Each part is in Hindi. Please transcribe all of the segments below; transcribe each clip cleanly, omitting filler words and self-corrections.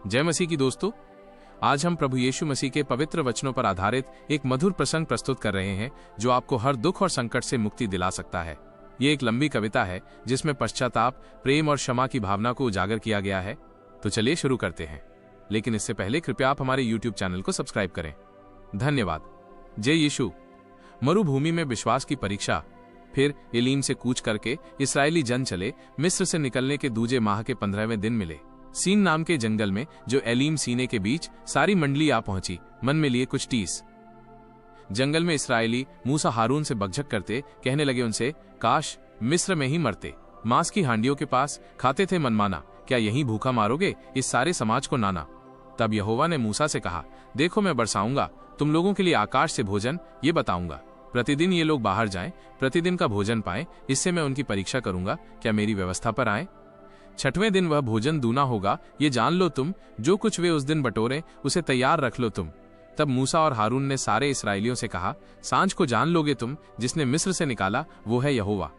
जय मसीह की दोस्तों, आज हम प्रभु यीशु मसीह के पवित्र वचनों पर आधारित एक मधुर प्रसंग प्रस्तुत कर रहे हैं जो आपको हर दुख और संकट से मुक्ति दिला सकता है। ये एक लंबी कविता है जिसमें पश्चाताप, प्रेम और क्षमा की भावना को उजागर किया गया है। तो चलिए शुरू करते हैं, लेकिन इससे पहले कृपया आप हमारे YouTube चैनल को सब्सक्राइब करें। धन्यवाद। जय यीशु। मरुभूमि में विश्वास की परीक्षा। फिर एलीम से कूच करके इस्राएली जन चले। मिस्र से निकलने के दूजे माह के 15वें दिन मिले सीन नाम के जंगल में, जो एलीम सीने के बीच सारी मंडली आ पहुंची, मन में लिए कुछ टीस। जंगल में इस्राएली मूसा हारून से बकझक करते कहने लगे उनसे, काश मिस्र में ही मरते, मांस की हांडियों के पास खाते थे मनमाना, क्या यहीं भूखा मारोगे इस सारे समाज को नाना। तब यहोवा ने मूसा से कहा, देखो मैं बरसाऊंगा तुम लोगों के लिए आकाश से भोजन, ये बताऊंगा। प्रतिदिन ये लोग बाहर जाएं, प्रतिदिन का भोजन पाएं, इससे मैं उनकी परीक्षा करूंगा, क्या मेरी व्यवस्था पर आए। छठवें दिन वह भोजन दूना होगा, ये जान लो तुम, जो कुछ वे उस दिन बटोरे उसे तैयार रख लो तुम। तब मूसा और हारून ने सारे इस्राएलियों से कहा, सांझ को जान लोगे तुम, जिसने मिस्र से निकाला वो है यहोवा,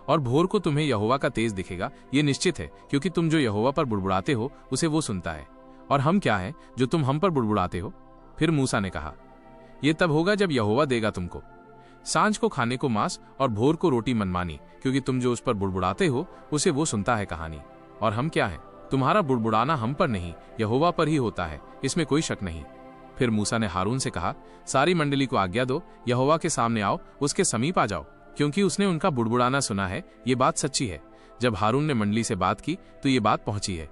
और भोर को तुम्हें यहोवा का तेज दिखेगा, ये निश्चित है, क्योंकि तुम जो यहोवा पर बुड़बुड़ाते हो उसे वो सुनता है, और हम क्या है जो तुम हम पर बुड़बुड़ाते हो। फिर मूसा ने कहा, ये तब होगा जब यहोवा देगा तुमको सांझ को खाने को मांस और भोर को रोटी मनमानी, क्योंकि तुम जो उस पर बुड़बुड़ाते हो उसे वो सुनता है कहानी। और हम क्या हैं, तुम्हारा बुड़बुड़ाना हम पर नहीं यहोवा पर ही होता है, इसमें कोई शक नहीं। फिर मूसा ने हारून से कहा, सारी मंडली को आज्ञा दो, यहोवा के सामने आओ, उसके समीप आ जाओ, क्योंकि उसने उनका बुड़बुड़ाना सुना है, ये बात सच्ची है। जब हारून ने मंडली से बात की तो ये बात पहुंची है।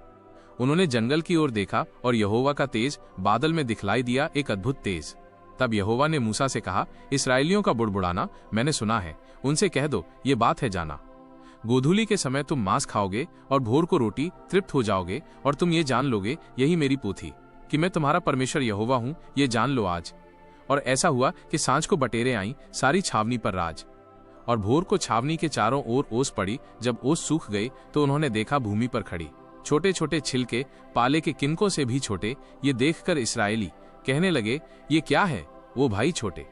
उन्होंने जंगल की ओर देखा और यहोवा का तेज बादल में दिखलाई दिया, एक अद्भुत तेज। तब यहोवा ने मूसा से कहा, इस्राएलियों का बुड़बुड़ाना मैंने सुना है, उनसे कह दो ये बात है जाना। गोधूली के समय तुम मांस खाओगे और भोर को रोटी, तृप्त हो जाओगे, और तुम ये जान लोगे यही मेरी पोथी, कि मैं तुम्हारा परमेश्वर यहोवा हूं, ये जान लो आज। और ऐसा हुआ कि सांझ को बटेरें आई सारी छावनी पर राज, और भोर को छावनी के चारों ओर ओस पड़ी। जब ओस सूख गई तो उन्होंने देखा भूमि पर खड़ी छोटे छोटे छिलके, पाले के किनकों से भी छोटे। ये देखकर इस्राएली कहने लगे, ये क्या है वो भाई छोटे,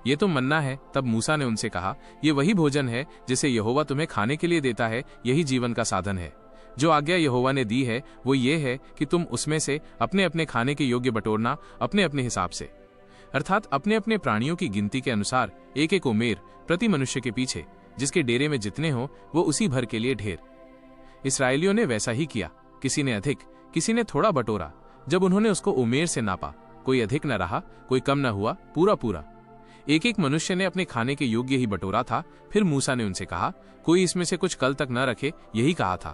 ये तो मन्ना है। तब मूसा ने उनसे कहा, ये वही भोजन है जिसे यहोवा तुम्हें खाने के लिए देता है, यही जीवन का साधन है। जो आज्ञा यहोवा ने दी है वो ये है कि तुम उसमें से अपने अपने खाने के योग्य बटोरना, अपने अपने हिसाब से, अर्थात अपने अपने प्राणियों की गिनती के अनुसार, एक एक ओमेर प्रति मनुष्य के पीछे, जिसके डेरे में जितने हो वो उसी भर के लिए ढेर। इस्राएलियों ने वैसा ही किया, किसी ने अधिक, किसी ने थोड़ा बटोरा। जब उन्होंने उसको ओमेर से नापा, कोई अधिक न रहा, कोई कम न हुआ, पूरा पूरा। एक एक मनुष्य ने अपने खाने के योग्य ही बटोरा था। फिर मूसा ने उनसे कहा, कोई इसमें से कुछ कल तक न रखे, यही कहा था।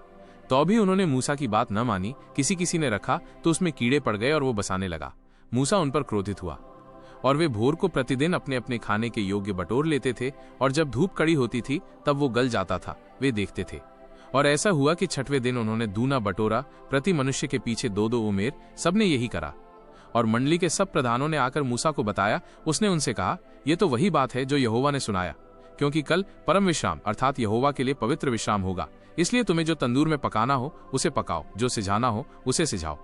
तो भी उन्होंने मूसा की बात न मानी। किसी किसी ने रखा तो उसमें कीड़े पड़ गए और वो बसाने लगा। मूसा उन पर क्रोधित हुआ, और वे भोर को प्रतिदिन अपने अपने खाने के योग्य बटोर लेते थे, और जब धूप कड़ी होती थी तब वो गल जाता था, वे देखते थे। और ऐसा हुआ कि छठवें दिन उन्होंने दूना बटोरा, प्रति मनुष्य के पीछे 2-2 ओमेर, सबने यही करा। और मंडली के सब प्रधानों ने आकर मूसा को बताया। उसने उनसे कहा, यह तो वही बात है जो यहोवा ने सुनाया, क्योंकि कल परम विश्राम अर्थात यहोवा के लिए पवित्र विश्राम होगा, इसलिए तुम्हें जो तंदूर में पकाना हो उसे पकाओ, जो सिझाना हो उसे सिझाओ,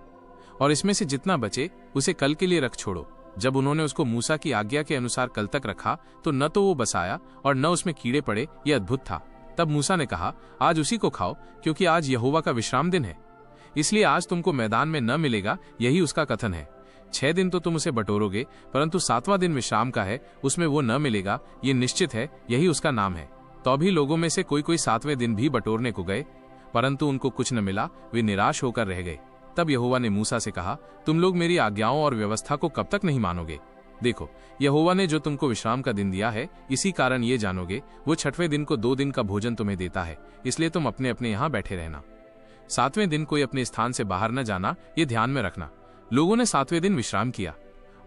और इसमें से जितना बचे उसे कल के लिए रख छोड़ो। जब उन्होंने उसको मूसा की आज्ञा के अनुसार कल तक रखा तो न तो वो बसाया और न उसमें कीड़े पड़े, ये अद्भुत था। तब मूसा ने कहा, आज उसी को खाओ, क्योंकि आज यहोवा का विश्राम दिन है, इसलिए आज तुमको मैदान में न मिलेगा, यही उसका कथन है। 6 दिन तो तुम उसे बटोरोगे, परंतु 7वां दिन विश्राम का है, उसमें वो न मिलेगा, ये निश्चित है, यही उसका नाम है। तो भी लोगों में से कोई कोई 7वें दिन भी बटोरने को गए, परंतु उनको कुछ न मिला, वे निराश होकर रह गए। तब यहोवा ने मूसा से कहा, तुम लोग मेरी आज्ञाओं और व्यवस्था को कब तक नहीं मानोगे। देखो, यहोवा ने जो तुमको विश्राम का दिन दिया है, इसी कारण ये जानोगे, वो 6वें दिन को 2 दिन का भोजन तुम्हें देता है, इसलिए तुम अपने अपने यहाँ बैठे रहना। 7वें दिन कोई अपने स्थान से बाहर न जाना, ये ध्यान में रखना। लोगों ने 7वें दिन विश्राम किया,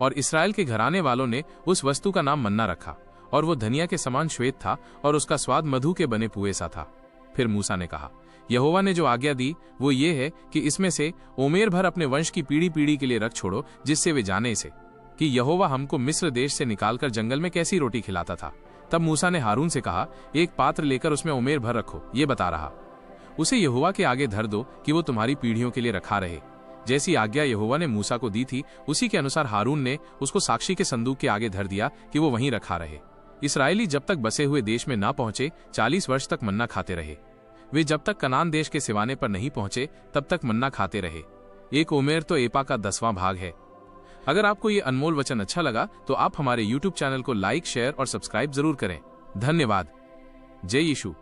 और इसराइल के घराने वालों ने उस वस्तु का नाम मन्ना रखा, और वो धनिया के समान श्वेत था, और उसका स्वाद मधु के बने पुए सा था। फिर मूसा ने कहा, यहोवा ने जो आज्ञा दी वो ये है कि इसमें से ओमेर भर अपने वंश की पीढ़ी पीढ़ी के लिए रख छोड़ो, जिससे वे जाने इसे कि यहोवा हमको मिस्र देश से निकालकर जंगल में कैसी रोटी खिलाता था। तब मूसा ने हारून से कहा, एक पात्र लेकर उसमें ओमेर भर रखो, ये बता रहा, उसे यहोवा के आगे धर दो कि वो तुम्हारी पीढ़ियों के लिए रखा रहे। जैसी आज्ञा यहोवा ने मूसा को दी थी, उसी के अनुसार हारून ने उसको साक्षी के संदूक के आगे धर दिया कि वो वहीं रखा रहे। इस्राएली जब तक बसे हुए देश में ना पहुंचे 40 वर्ष तक मन्ना खाते रहे। वे जब तक कनान देश के सिवाने पर नहीं पहुंचे तब तक मन्ना खाते रहे। एक ओमेर तो एपा का 10वां भाग है। अगर आपको ये अनमोल वचन अच्छा लगा तो आप हमारे YouTube चैनल को लाइक, शेयर और सब्सक्राइब जरूर करें। धन्यवाद। जय यीशु।